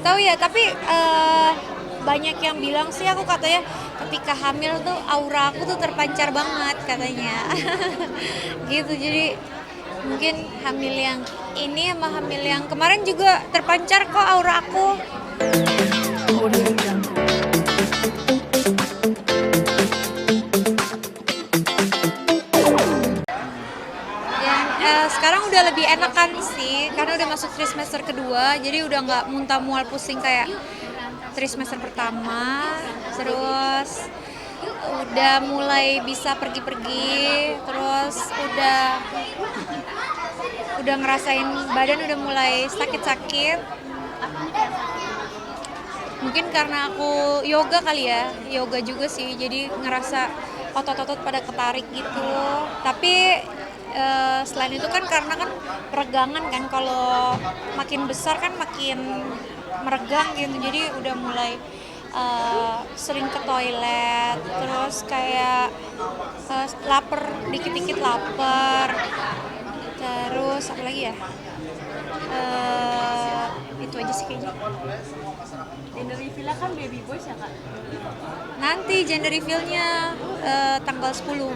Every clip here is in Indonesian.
nggak tahu ya, tapi banyak yang bilang sih, aku katanya ketika hamil tuh aura aku tuh terpancar banget katanya. Gitu, jadi mungkin hamil yang ini sama hamil yang kemarin juga terpancar kok aura aku. Sekarang udah lebih enakan sih, karena udah masuk trimester kedua, jadi udah nggak muntah mual pusing kayak trimester pertama. Terus udah mulai bisa pergi-pergi, terus udah ngerasain badan udah mulai sakit-sakit. Mungkin karena aku yoga kali ya, yoga juga sih, jadi ngerasa otot-otot pada ketarik gitu. Tapi selain itu kan karena kan peregangan kan, kalau makin besar kan makin meregang gitu, jadi udah mulai sering ke toilet, terus kayak lapar, dikit-dikit lapar, terus apa lagi ya, itu aja sih kayaknya. Gender reveal-nya kan baby boys ya kak? Nanti gender reveal-nya tanggal 10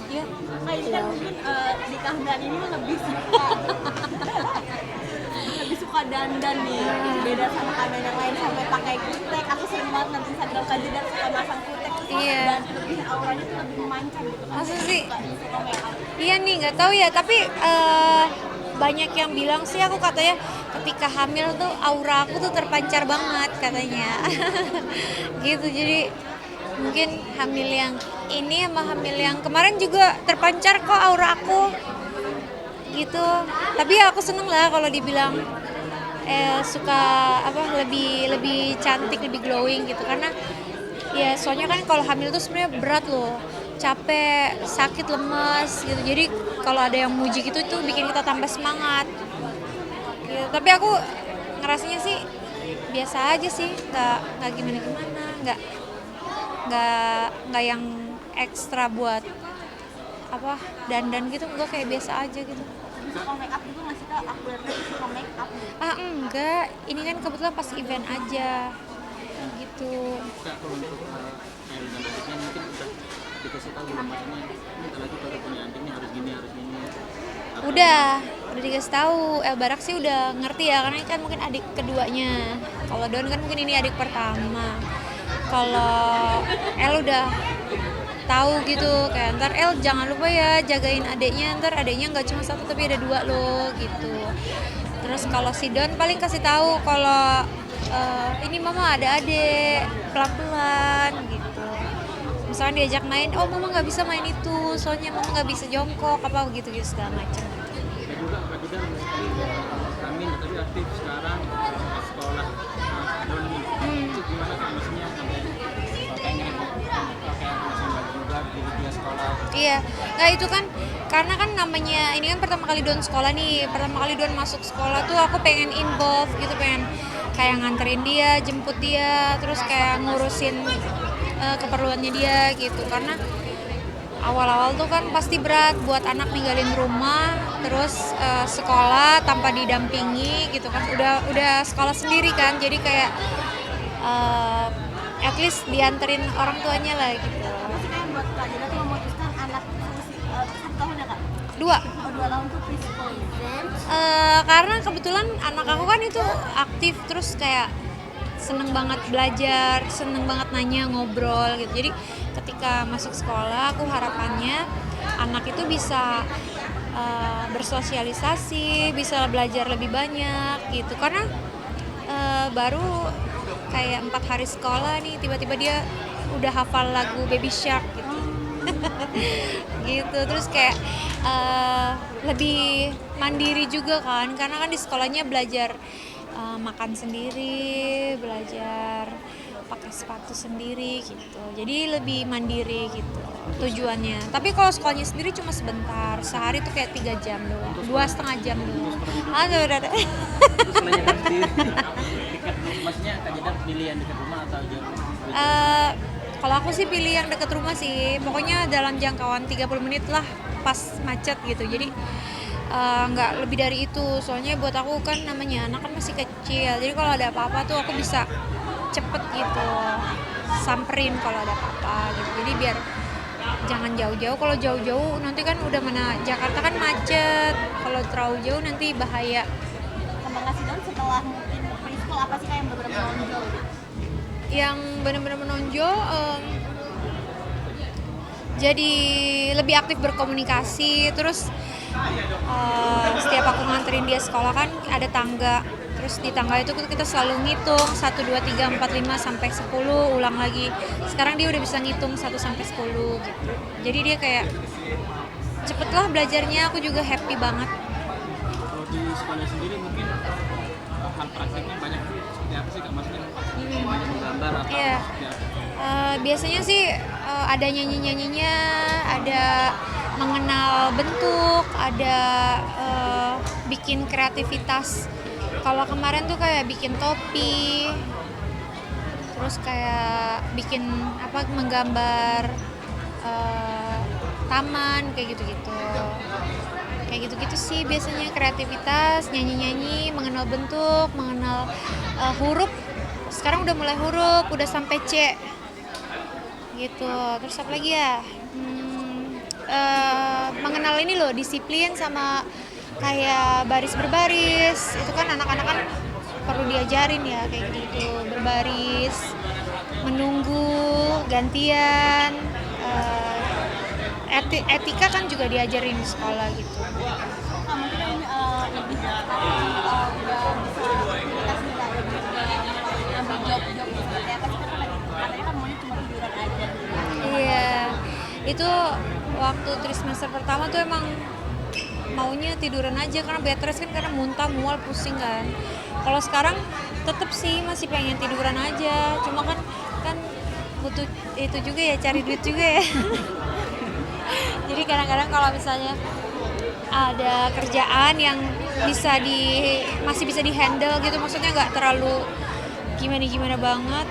ya. Kak ini kan mungkin di kehamilan ini mah lebih suka lebih suka dandan nih, beda sama kehamilan yang lain sampai pakai kutek. Aku sering banget nanti Instagram Kak Jedar suka masang kutek terus Iya. dan lebih auranya tuh lebih memancar gitu kan. Masa sih? Suka make up. Iya nih, nggak tahu ya, tapi banyak yang bilang sih, aku katanya ketika hamil tuh aura aku tuh terpancar banget katanya. Gitu, jadi mungkin hamil yang ini sama hamil yang kemarin juga terpancar kok aura aku gitu. Tapi ya aku seneng lah kalau dibilang suka apa, lebih cantik, lebih glowing gitu, karena ya soalnya kan kalau hamil tuh sebenarnya berat loh, capek, sakit, lemas gitu. Jadi kalau ada yang muji gitu tuh bikin kita tambah semangat gitu. Tapi aku ngerasanya sih biasa aja sih, nggak gimana gimana, nggak yang ekstra buat apa dandan gitu, enggak, kayak biasa aja gitu. Lebih suka make up juga nggak sih kak? Aku lihat lebih suka make up. Enggak, ini kan kebetulan pas event aja gitu. Kak, kalau untuk Mary dan adiknya mungkin udah dikasih tahu belum, maksudnya bentar lagi baru punya adik nih, harus gini Apa- Udah dikasih tahu. Barak sih udah ngerti ya, karena kan mungkin adik keduanya. Kalau Don kan mungkin ini adik pertama. Kalau El udah tahu gitu, kayak ntar El jangan lupa ya jagain adiknya, ntar adiknya nggak cuma satu tapi ada dua loh gitu. Terus kalau si Don paling kasih tahu kalau ini mama ada adik, pelan-pelan gitu. Misalnya diajak main, oh mama nggak bisa main itu, soalnya mama nggak bisa jongkok apa gitu segala macam. Ya juga Kak Jedar kami tapi aktif sekarang sekolah Doni. Itu gimana Kak, maksudnya sampai pengen pakai masih baju juga di dia sekolah. Iya, nggak itu kan karena kan namanya ini kan pertama kali Don sekolah nih, pertama kali Don masuk sekolah tuh aku pengen involve gitu, pengen kayak nganterin dia, jemput dia, terus kayak ngurusin keperluannya dia gitu, karena awal-awal tuh kan pasti berat buat anak ninggalin rumah, terus sekolah tanpa didampingi gitu kan, udah sekolah sendiri kan, jadi kayak at least dianterin orang tuanya lah gitu. Apa sih kak yang buat Kak Jedar tuh memutuskan anak satu tahun ya kak? 2. Oh 2 tahun tuh preschool. Karena kebetulan anak aku kan itu aktif, terus kayak seneng banget belajar, seneng banget nanya, ngobrol gitu. Jadi ketika masuk sekolah, aku harapannya anak itu bisa bersosialisasi, bisa belajar lebih banyak gitu. Karena baru kayak 4 hari sekolah nih, tiba-tiba dia udah hafal lagu Baby Shark gitu. Gitu, terus kayak lebih mandiri juga kan, karena kan di sekolahnya belajar makan sendiri, belajar pakai sepatu sendiri gitu, jadi lebih mandiri gitu tujuannya. Tapi kalau sekolahnya sendiri cuma sebentar, sehari tuh kayak 3 jam doang, 2,5 jam doang. Udah. Terus menanyakan sendiri dekat, maksudnya Kak Jedar pilih yang dekat rumah atau jauh? Kalau aku sih pilih yang deket rumah sih, pokoknya dalam jangkauan 30 menit lah pas macet gitu. Jadi nggak lebih dari itu. Soalnya buat aku kan namanya anak kan masih kecil, jadi kalau ada apa-apa tuh aku bisa cepet gitu samperin kalau ada apa-apa gitu. Jadi biar jangan jauh-jauh. Kalau jauh-jauh nanti kan udah mana Jakarta kan macet, kalau terlalu jauh nanti bahaya. Kembang Asidon setelah mungkin preschool apa sih kayak yang beberapa menonjol gitu? Yang benar-benar menonjol jadi lebih aktif berkomunikasi. Terus setiap aku nganterin dia sekolah kan ada tangga, terus di tangga itu kita selalu ngitung 1, 2, 3, 4, 5 sampai 10, ulang lagi. Sekarang dia udah bisa ngitung 1 sampai 10 gitu. Jadi dia kayak cepet lah belajarnya, aku juga happy banget. Kalau di sekolah sendiri mungkin hal prakteknya banyak seperti apa sih Kak? Maksudnya banyak menggambar atau Iya. seperti apa? Biasanya sih ada nyanyi-nyanyinya, ada mengenal bentuk, ada bikin kreativitas. Kalau kemarin tuh kayak bikin topi, terus kayak bikin apa, menggambar taman kayak gitu-gitu. Kayak gitu-gitu sih biasanya kreativitas, nyanyi-nyanyi, mengenal bentuk, mengenal huruf. Sekarang udah mulai huruf, udah sampai C gitu. Terus apa lagi ya? Mengenal ini loh, disiplin sama kayak baris berbaris. Itu kan anak-anak kan perlu diajarin ya kayak gitu, berbaris, menunggu gantian, etika kan juga diajarin di sekolah gitu. Nah, mungkin yang lebih sekarang udah bisa komunikasi nggak lebih ambil job-job seperti apa sih, kan lagi katanya kan maunya cuma tiduran aja. Iya, itu waktu trimester pertama tuh emang maunya tiduran aja karena bed rest kan, karena muntah, mual, pusing kan. Kalau sekarang tetep sih masih pengen tiduran aja, cuma kan butuh itu juga ya, cari duit juga ya. Jadi kadang-kadang kalau misalnya ada kerjaan yang masih bisa dihandle gitu, maksudnya nggak terlalu gimana banget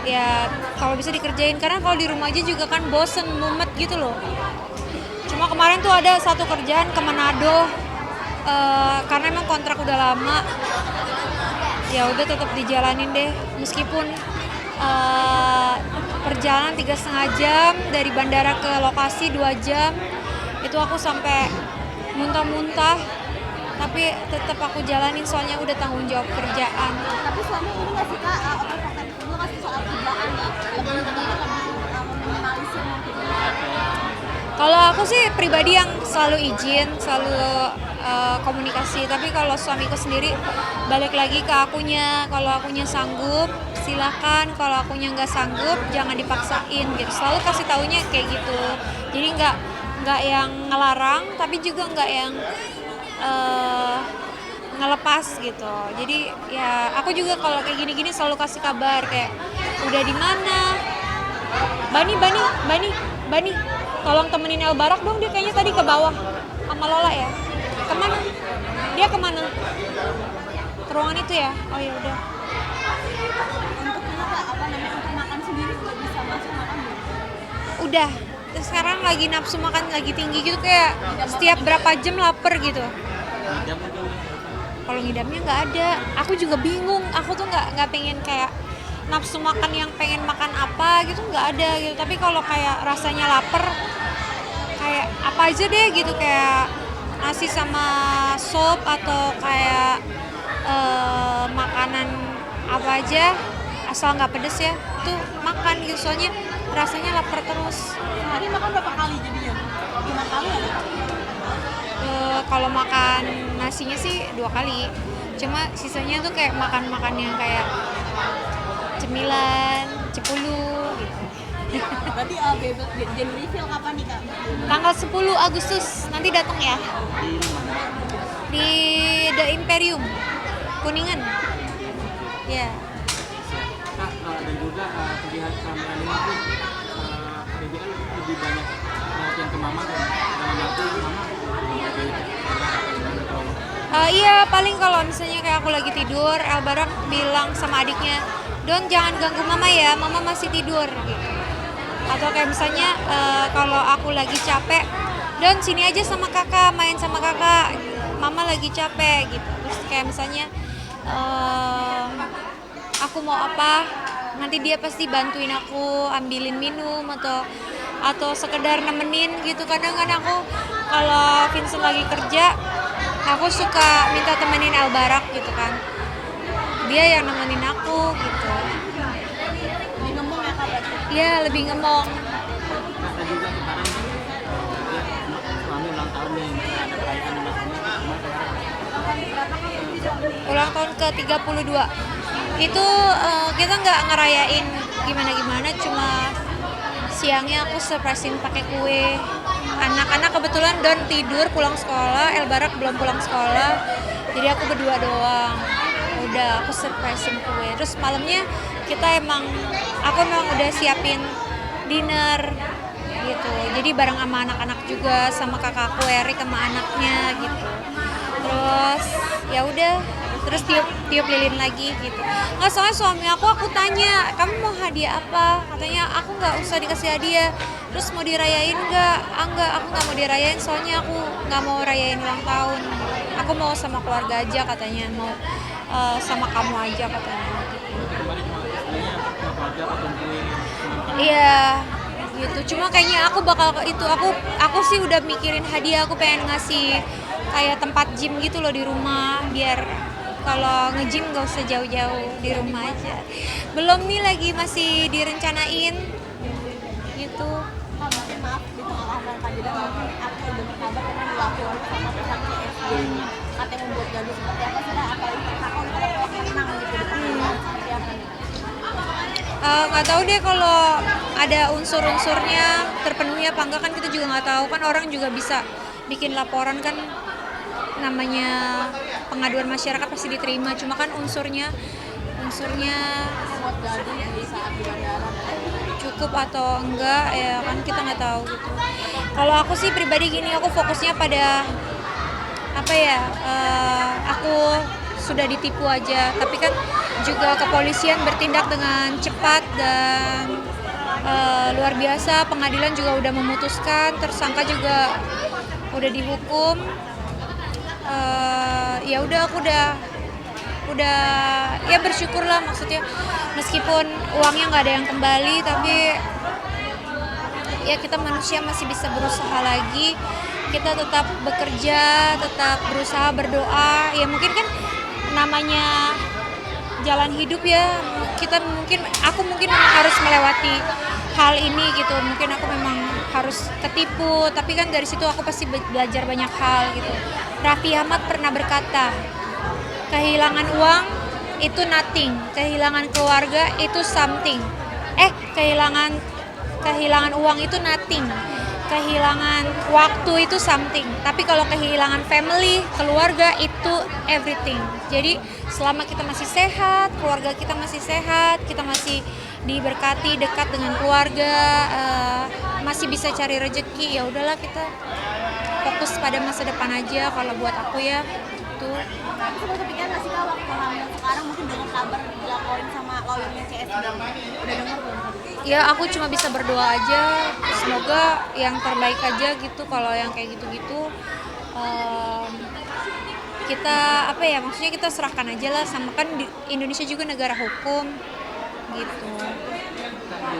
ya, kalau bisa dikerjain. Karena kalau di rumah aja juga kan bosen, mumet gitu loh. Cuma kemarin tuh ada satu kerjaan ke Manado, karena emang kontrak udah lama, ya udah tetap dijalanin deh, meskipun perjalanan 3,5 jam dari bandara ke lokasi 2 jam. Itu aku sampai muntah-muntah, tapi tetap aku jalanin soalnya udah tanggung jawab kerjaan. Tapi selama ini nggak sih Kak, overprotective dulu nggak sih soal kerjaan, lebih meminimalisir mungkin? Kalau aku sih pribadi yang selalu izin, selalu komunikasi. Tapi kalau suamiku sendiri balik lagi ke akunya. Kalau akunya sanggup, silakan. Kalau akunya nggak sanggup, jangan dipaksain gitu. Selalu kasih taunya kayak gitu. Jadi nggak yang ngelarang, tapi juga nggak yang ngelepas gitu. Jadi ya aku juga kalau kayak gini-gini selalu kasih kabar kayak udah di mana. Bani, tolong temenin El Barak dong, dia kayaknya tadi ke bawah sama Lola ya. Kemana? Dia kemana? Ke ruangan itu ya? Oh ya udah. Untuk ini Kak, apa namanya, untuk makan sendiri udah bisa masuk makan belum? Udah. Terus sekarang lagi nafsu makan lagi tinggi gitu, kayak setiap berapa jam lapar gitu. Ngidam itu Kalau ngidamnya nggak ada. Aku juga bingung. Aku tuh nggak pengen kayak nafsu makan yang pengen makan apa gitu, nggak ada gitu. Tapi kalau kayak rasanya lapar, kayak apa aja deh gitu, kayak nasi sama sop atau kayak makanan apa aja asal nggak pedes ya, tuh makan gitu. Soalnya rasanya lapar terus. Sehari makan berapa kali jadinya? 5 kali ada? Kalau makan nasinya sih 2 kali. Cuma sisanya tuh kayak makan yang kayak cemilan, cepulu gitu. Berarti jadi refill kapan nih Kak? Tanggal 10 Agustus nanti datang ya di The Imperium Kuningan. Ya. Kak, dan juga terlihat kamera ini pun Debbie kan lebih banyak perhatian ke mama kan, dalam arti mama Iya, paling kalau misalnya kayak aku lagi tidur, El Barak bilang sama adiknya, "Don, jangan ganggu mama ya, mama masih tidur." Gitu. Atau kayak misalnya kalau aku lagi capek, Don sini aja sama kakak, main sama kakak, mama lagi capek gitu. Terus kayak misalnya aku mau apa, nanti dia pasti bantuin aku ambilin minum atau sekedar nemenin gitu. Kadang kan aku kalau Vincent lagi kerja, aku suka minta temenin El Barak gitu kan, dia yang nemenin aku gitu. Lebih ngomong ya kak berarti. Iya, lebih ngemong. Nah, juga kemarin dia suami ulang tahun nih, ada perayaan ulang tahun Ulang tahun ke 32 itu kita nggak ngerayain gimana-gimana, cuma siangnya aku surprisein pakai kue. Anak-anak kebetulan Don tidur pulang sekolah, El Barak belum pulang sekolah, jadi aku berdua doang. Udah aku surprisein kue. Terus malamnya aku emang udah siapin dinner gitu. Jadi bareng sama anak-anak juga, sama kakakku Erik sama anaknya gitu. Terus ya udah, terus tiup lilin lagi gitu. Nggak, soalnya suami aku tanya, kamu mau hadiah apa? Katanya aku nggak usah dikasih hadiah. Terus mau dirayain nggak? Enggak, aku nggak mau dirayain, soalnya aku nggak mau rayain ulang tahun. Aku mau sama keluarga aja katanya, mau sama kamu aja katanya. kemarin cuma istilahnya mau keluarga kumpulin teman-teman. Iya gitu. Cuma kayaknya aku bakal itu, aku sih udah mikirin hadiah. Aku pengen ngasih kayak tempat gym gitu loh di rumah, biar kalau nge-gym gak usah jauh-jauh, di rumah aja. Belum nih, lagi masih direncanain gitu. Kak mungkin maaf di tengah kehamilan Kak Didan, mungkin aku dengar kabar karena dilaporin sama pihak CSD katanya membuat gaduh seperti apa sih kak? Apalagi kakak udah ada menang gitu di pengadilan, seperti apa nih? Nggak tahu deh kalau ada unsur-unsurnya terpenuhi apa enggak, kan kita juga nggak tahu kan. Orang juga bisa bikin laporan kan, namanya pengaduan masyarakat pasti diterima, cuma kan unsurnya Buat gaduh di saat di bandara. cukup atau enggak ya kan kita nggak tahu gitu. Kalau aku sih pribadi gini, aku fokusnya pada apa ya, aku sudah ditipu aja, tapi kan juga kepolisian bertindak dengan cepat dan luar biasa. Pengadilan juga udah memutuskan, tersangka juga udah dihukum. Ya udah, aku udah ya bersyukur lah, maksudnya meskipun uangnya nggak ada yang kembali, tapi ya kita manusia masih bisa berusaha lagi. Kita tetap bekerja, tetap berusaha, berdoa. Ya mungkin kan namanya jalan hidup ya, aku mungkin memang harus melewati hal ini gitu. Mungkin aku memang harus ketipu, tapi kan dari situ aku pasti belajar banyak hal gitu. Raffi Ahmad pernah berkata, kehilangan uang itu nothing, kehilangan keluarga itu something. Kehilangan uang itu nothing, kehilangan waktu itu something. Tapi kalau kehilangan family, keluarga itu everything. Jadi selama kita masih sehat, keluarga kita masih sehat, kita masih diberkati dekat dengan keluarga, masih bisa cari rezeki, ya udahlah kita fokus pada masa depan aja. Kalau buat aku ya tuh. Tapi sempat kepikiran nggak sih kak waktu hamil sekarang mungkin dengar kabar dilaporin sama lawyernya CSD? Udah dengar belum? Ya aku cuma bisa berdoa aja, semoga yang terbaik aja gitu. Kalau yang kayak gitu-gitu kita apa ya, maksudnya kita serahkan aja lah, sama kan di Indonesia juga negara hukum gitu. Kak, di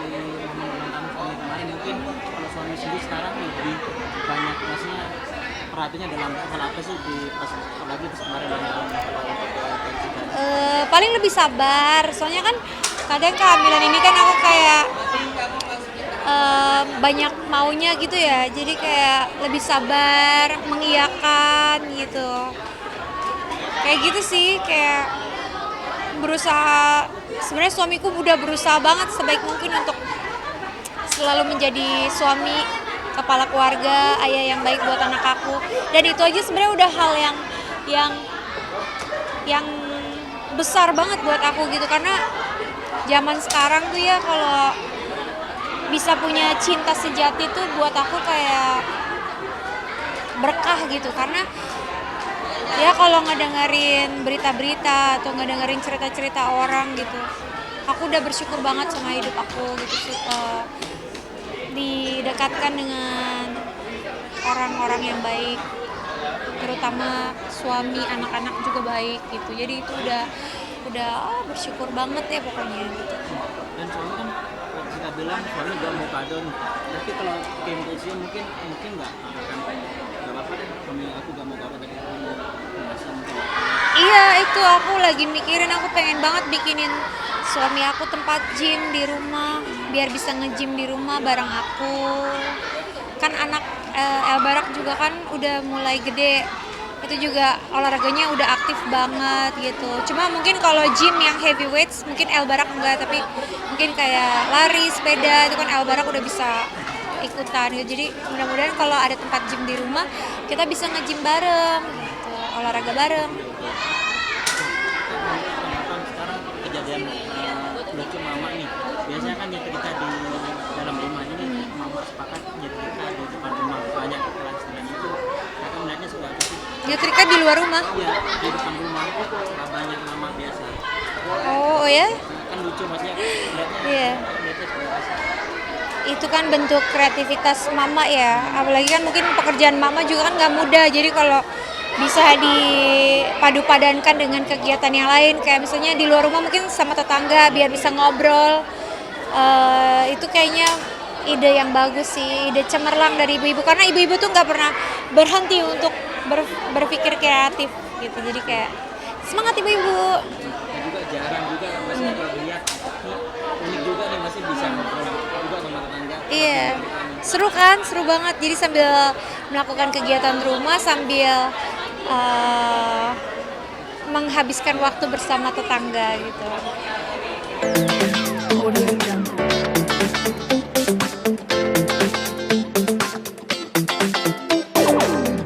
momen ulang tahun suami kemarin, mungkin kalau suami sendiri sekarang lebih banyak maksudnya perhatiannya dalam hal apa sih di pas apalagi pas kemarin ulang tahun, kalau untuk pensiun? Paling lebih sabar, soalnya kan kadang kehamilan ini kan aku kayak banyak maunya gitu ya, jadi kayak lebih sabar, mengiyakan gitu, kayak gitu sih. Kayak berusaha, sebenarnya suamiku udah berusaha banget sebaik mungkin untuk selalu menjadi suami, kepala keluarga, ayah yang baik buat anak aku. Dan itu aja sebenarnya udah hal yang besar banget buat aku gitu, karena zaman sekarang tuh ya kalau bisa punya cinta sejati tuh buat aku kayak berkah gitu. Karena ya kalau ngedengerin berita-berita atau ngedengerin cerita-cerita orang gitu, aku udah bersyukur banget sama hidup aku gitu. Didekatkan dengan orang-orang yang baik, terutama suami, anak-anak juga baik gitu. Jadi itu udah bersyukur banget ya pokoknya gitu. Dan suami kan kita bilang suami gak mau kado nih, tapi kalau Kim Kardashian mungkin nggak akan nggak apa-apa deh suami aku gak mau kado tapi aku mau ngasih mungkin. Iya, itu aku lagi mikirin, aku pengen banget bikinin suami aku tempat gym di rumah biar bisa nge-gym di rumah bareng aku. Kan anak El Barak juga kan udah mulai gede, itu juga olahraganya udah aktif banget gitu. Cuma mungkin kalau gym yang heavyweights mungkin El Barak enggak, tapi mungkin kayak lari, sepeda itu kan El Barak udah bisa ikutan gitu. Jadi mudah-mudahan kalau ada tempat gym di rumah kita bisa nge-gym bareng gitu, olahraga bareng. Nonton sekarang kejadian lucu mama nih, biasanya kan nyetrika di dalam rumah, ini mama sepakat nyetrika di depan rumah banyak kelas itu. Kakak melihatnya seperti apa sih? Nyetrika di luar rumah. Iya, di depan rumah itu nggak banyak mama biasa. Oh ya? Kan lucu maksudnya lihatnya. Iya. Lihatnya seperti apa sih? Itu kan bentuk kreativitas mama ya, apalagi kan mungkin pekerjaan mama juga kan nggak mudah. Jadi kalau bisa dipadu-padankan dengan kegiatan yang lain, kayak misalnya di luar rumah mungkin sama tetangga biar bisa ngobrol, itu kayaknya ide yang bagus sih, ide cemerlang dari ibu-ibu, karena ibu-ibu tuh nggak pernah berhenti untuk berpikir kreatif gitu. Jadi kayak semangat ibu-ibu. Dan juga jarang juga kan maksudnya kalau dilihat nih unik juga nih, masih bisa ngobrol juga sama tetangga. Iya, seru kan, seru banget. Jadi sambil melakukan kegiatan rumah, sambil menghabiskan waktu bersama tetangga gitu.